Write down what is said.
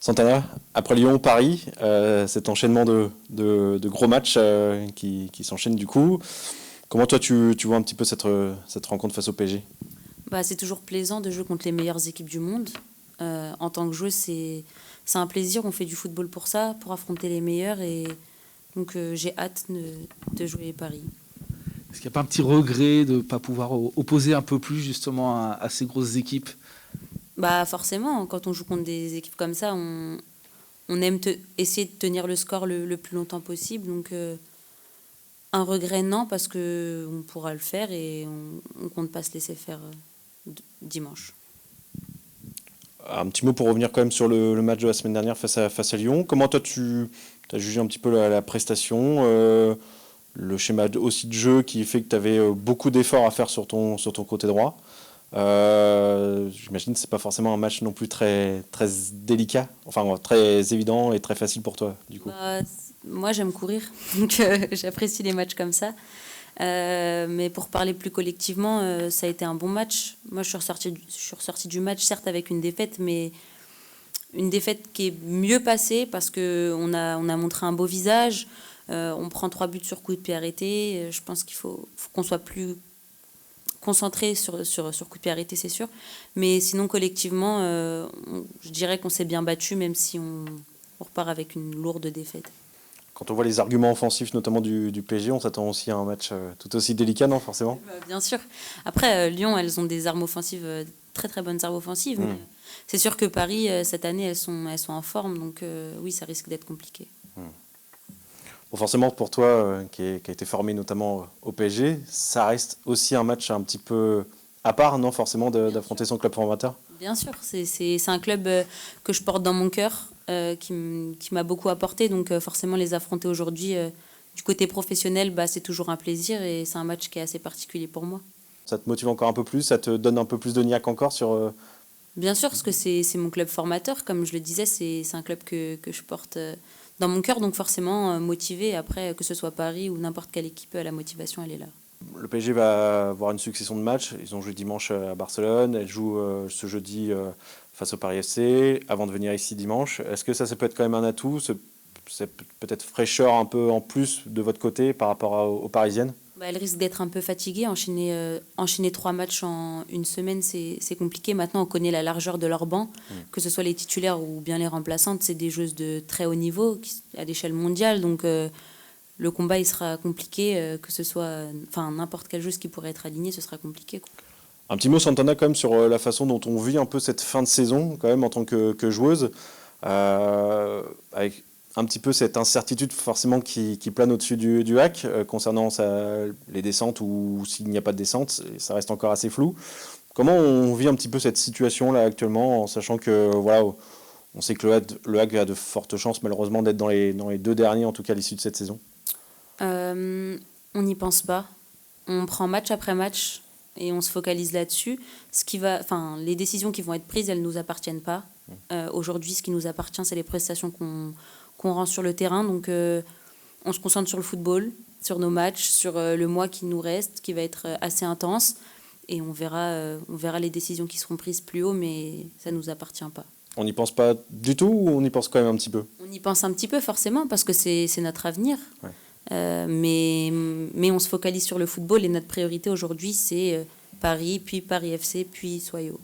Santana, après Lyon, Paris, cet enchaînement de gros matchs qui s'enchaînent du coup. Comment toi tu vois un petit peu cette rencontre face au PSG? Bah, c'est toujours plaisant de jouer contre les meilleures équipes du monde. En tant que joueuse, c'est un plaisir. On fait du football pour ça, pour affronter les meilleurs. Et donc, j'ai hâte de jouer Paris. Est-ce qu'il n'y a pas un petit regret de ne pas pouvoir opposer un peu plus justement à ces grosses équipes? Bah, forcément, quand on joue contre des équipes comme ça, on aime essayer de tenir le score le plus longtemps possible. Donc, un regret, non, parce qu'on pourra le faire et on compte pas se laisser faire dimanche. Un petit mot pour revenir quand même sur le match de la semaine dernière face à Lyon. Comment toi tu as jugé un petit peu la prestation, le schéma aussi de jeu qui fait que tu avais beaucoup d'efforts à faire sur ton côté droit. J'imagine que c'est pas forcément un match non plus très délicat, enfin très évident et très facile pour toi du coup. Bah, moi, j'aime courir, donc j'apprécie les matchs comme ça. Mais pour parler plus collectivement, ça a été un bon match. Moi, je suis ressortie du match, certes avec une défaite, mais une défaite qui est mieux passée parce qu'on a montré un beau visage. On prend 3 buts sur coup de pied arrêté. Je pense qu'il faut qu'on soit plus concentré sur coup de pied arrêté, c'est sûr. Mais sinon, collectivement, je dirais qu'on s'est bien battu, même si on repart avec une lourde défaite. Quand on voit les arguments offensifs, notamment du PSG, on s'attend aussi à un match tout aussi délicat, non, forcément? Bien sûr. Après, Lyon, elles ont des armes offensives, très très bonnes armes offensives. Mais c'est sûr que Paris, cette année, elles sont en forme. Donc oui, ça risque d'être compliqué. Bon, forcément, pour toi, qui a été formé notamment au PSG, ça reste aussi un match un petit peu à part, non, forcément, d'affronter son club formateur? Bien sûr, c'est un club que je porte dans mon cœur, qui m'a beaucoup apporté. Donc forcément, les affronter aujourd'hui, du côté professionnel, bah, c'est toujours un plaisir et c'est un match qui est assez particulier pour moi. Ça te motive encore un peu plus, ça te donne un peu plus de niaque encore sur... Bien sûr, parce que c'est mon club formateur. Comme je le disais, c'est un club que je porte dans mon cœur. Donc forcément, motivé. Après, que ce soit Paris ou n'importe quelle équipe, la motivation, elle est là. Le PSG va avoir une succession de matchs. Ils ont joué dimanche à Barcelone. Elle joue ce jeudi face au Paris FC avant de venir ici dimanche. Est-ce que ça peut être quand même un atout, c'est peut-être fraîcheur un peu en plus de votre côté par rapport aux Parisiennes? Bah, elle risque d'être un peu fatiguée. Enchaîner 3 matchs en une semaine, c'est compliqué. Maintenant, on connaît la largeur de leur banc, que ce soit les titulaires ou bien les remplaçantes. C'est des joueuses de très haut niveau, à l'échelle mondiale. Donc, le combat, il sera compliqué, que ce soit... Enfin, n'importe quelle joueuse qui pourrait être alignée, ce sera compliqué, quoi. Un petit mot, Santana, quand même, sur la façon dont on vit un peu cette fin de saison, quand même, en tant que joueuse, avec un petit peu cette incertitude forcément qui plane au-dessus du hack, concernant les descentes ou s'il n'y a pas de descente, ça reste encore assez flou. Comment on vit un petit peu cette situation-là actuellement, en sachant que, voilà, on sait que le hack a de fortes chances, malheureusement, d'être dans les 2 derniers, en tout cas, à l'issue de cette saison? On n'y pense pas. On prend match après match et on se focalise là-dessus. Les décisions qui vont être prises, elles ne nous appartiennent pas. Aujourd'hui, ce qui nous appartient, c'est les prestations qu'on rend sur le terrain. Donc, on se concentre sur le football, sur nos matchs, sur le mois qui nous reste, qui va être assez intense. Et on verra les décisions qui seront prises plus haut, mais ça ne nous appartient pas. On n'y pense pas du tout ou on y pense quand même un petit peu? On y pense un petit peu, forcément, parce que c'est notre avenir. Ouais. Mais on se focalise sur le football et notre priorité aujourd'hui, c'est Paris, puis Paris FC, puis Soyo.